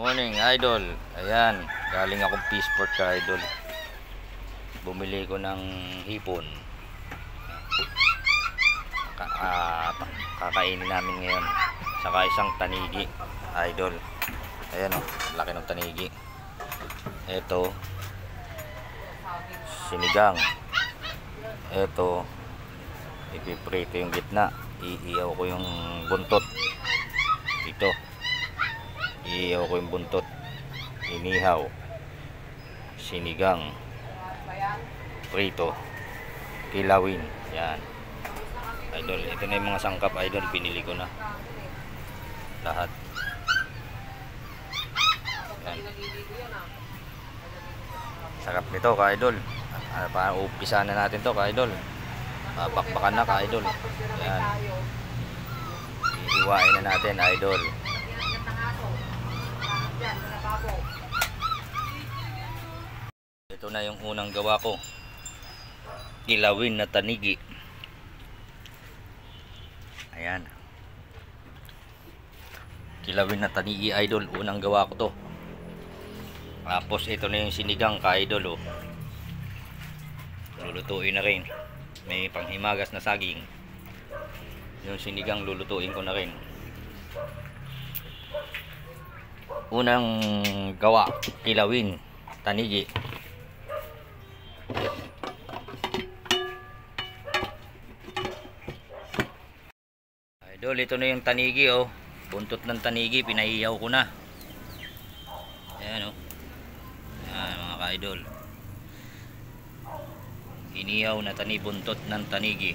Morning idol. Ayan, galing akong Peaceport ka idol. Bumili ko ng hipon. Kakainin namin ngayon. Saka isang tanigi idol. Ayan o, laki ng tanigi. Ito sinigang. Ito ipiprito yung gitna. Iiyaw ko yung buntot dito. Iiyaw ko yung buntot. Inihaw, sinigang, prito, kilawin. Yan idol, ito na yung mga sangkap idol, binili ko na lahat. Yan. Sarap nito ka idol. Umpisa na natin to ka idol. Bakbakan na ka idol. Yan, iiwain na natin idol. Ito na yung unang gawa ko, kilawin na tanigi. Ayan, kilawin na tanigi idol, unang gawa ko to. Tapos ito na yung sinigang ka idol, oh. Lulutuin na rin, may panghimagas na saging. Yung sinigang lulutuin ko na rin. Unang gawa, kilawin tanigi. Idol, ito na yung tanigi, oh. Buntot ng tanigi, pinaiyaw ko na. Ayan, oh. Ayan mga ka-idol, iniyaw na buntot ng tanigi.